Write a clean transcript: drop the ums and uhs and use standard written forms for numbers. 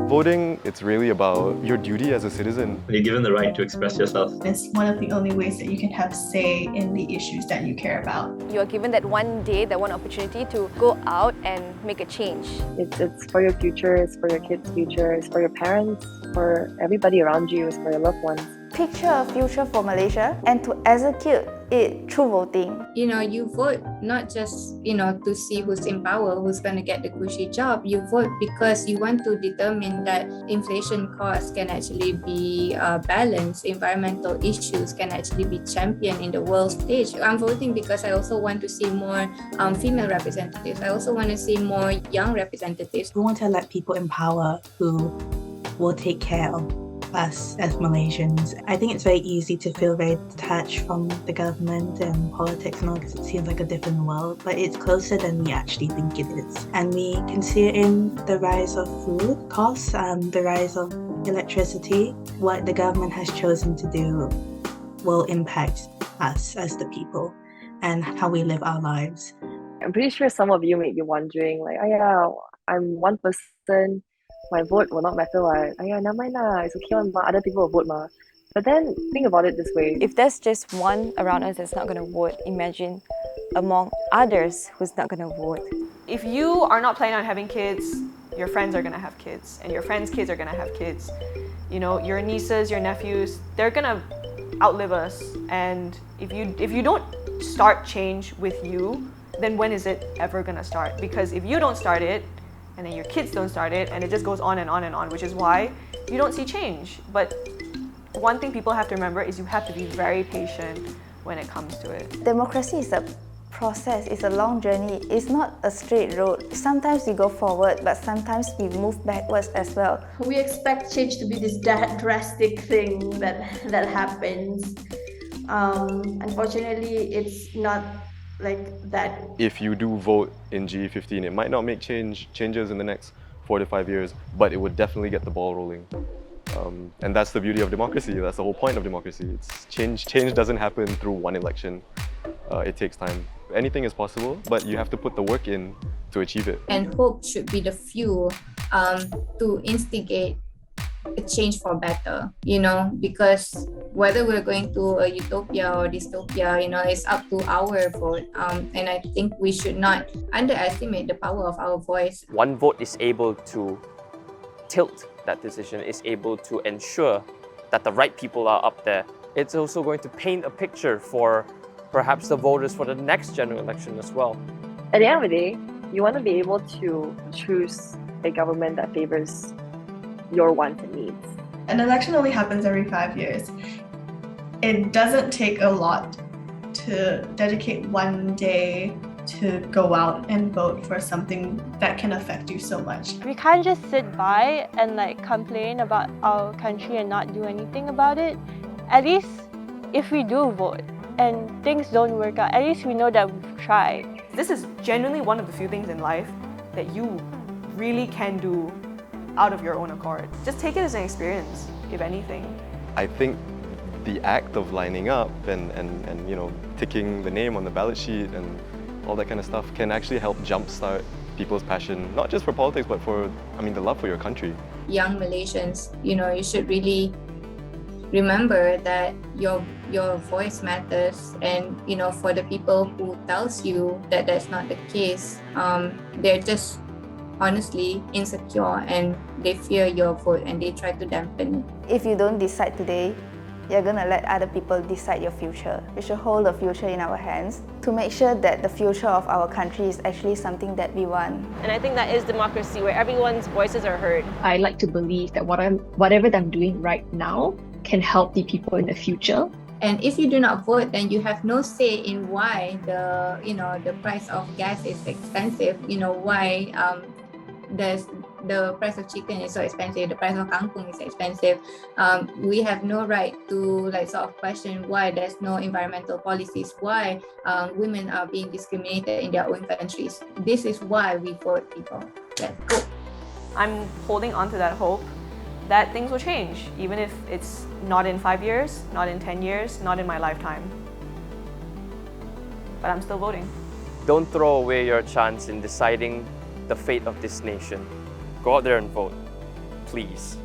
Voting, it's really about your duty as a citizen. You're given the right to express yourself. It's one of the only ways that you can have say in the issues that you care about. You are given that one day, that one opportunity to go out and make a change. It's for your future, it's for your kids' future, it's for your parents, for everybody around you, it's for your loved ones. Picture a future for Malaysia and to execute it through voting. You vote not just, to see who's in power, who's going to get the cushy job. You vote because you want to determine that inflation costs can actually be balanced, environmental issues can actually be championed in the world stage. I'm voting because I also want to see more female representatives. I also want to see more young representatives. We want to elect people in power who will take care of us as Malaysians. I think it's very easy to feel very detached from the government and politics and all because it seems like a different world, but it's closer than we actually think it is. And we can see it in the rise of food costs, the rise of electricity. What the government has chosen to do will impact us as the people and how we live our lives. I'm pretty sure some of you may be wondering, like, oh yeah, I'm one person, my vote will not matter. Never mind lah, it's okay, other people will vote ma. But then think about it this way. If there's just one around us that's not going to vote, imagine among others who's not going to vote. If you are not planning on having kids, your friends are going to have kids, and your friends' kids are going to have kids. Your nieces, your nephews, they're going to outlive us. And if you don't start change with you, then when is it ever going to start? Because if you don't start it, and then your kids don't start it, and it just goes on and on and on, which is why you don't see change. But one thing people have to remember is you have to be very patient when it comes to it. Democracy is a process, it's a long journey, it's not a straight road. Sometimes we go forward, but sometimes we move backwards as well. We expect change to be this drastic thing that happens. Unfortunately, it's not like that. If you do vote in GE15, it might not make changes in the next 4 to 5 years, but it would definitely get the ball rolling. And that's the beauty of democracy. That's the whole point of democracy. It's change doesn't happen through one election. It takes time. Anything is possible, but you have to put the work in to achieve it. And hope should be the fuel to instigate a change for better, because whether we're going to a utopia or dystopia, it's up to our vote. And I think we should not underestimate the power of our voice. One vote is able to tilt that decision, is able to ensure that the right people are up there. It's also going to paint a picture for perhaps the voters for the next general election as well. At the end of the day, you want to be able to choose a government that favors your wants and needs. An election only happens every 5 years. It doesn't take a lot to dedicate one day to go out and vote for something that can affect you so much. We can't just sit by and complain about our country and not do anything about it. At least if we do vote and things don't work out, at least we know that we've tried. This is genuinely one of the few things in life that you really can do out of your own accord. Just take it as an experience, if anything. I think the act of lining up and ticking the name on the ballot sheet and all that kind of stuff can actually help jumpstart people's passion, not just for politics, but for, the love for your country. Young Malaysians, you should really remember that your voice matters, and for the people who tells you that that's not the case, they're just honestly insecure and they fear your vote and they try to dampen it. If you don't decide today, you're gonna let other people decide your future. We should hold the future in our hands to make sure that the future of our country is actually something that we want. And I think that is democracy, where everyone's voices are heard. I like to believe that whatever I'm doing right now can help the people in the future. And if you do not vote, then you have no say in why the price of gas is expensive. Why the price of chicken is so expensive, the price of kangkung is expensive. We have no right to question why there's no environmental policies, why women are being discriminated in their own countries. This is why we vote, people. Let's go. I'm holding on to that hope that things will change, even if it's not in 5 years, not in 10 years, not in my lifetime. But I'm still voting. Don't throw away your chance in deciding the fate of this nation. Go out there and vote, please.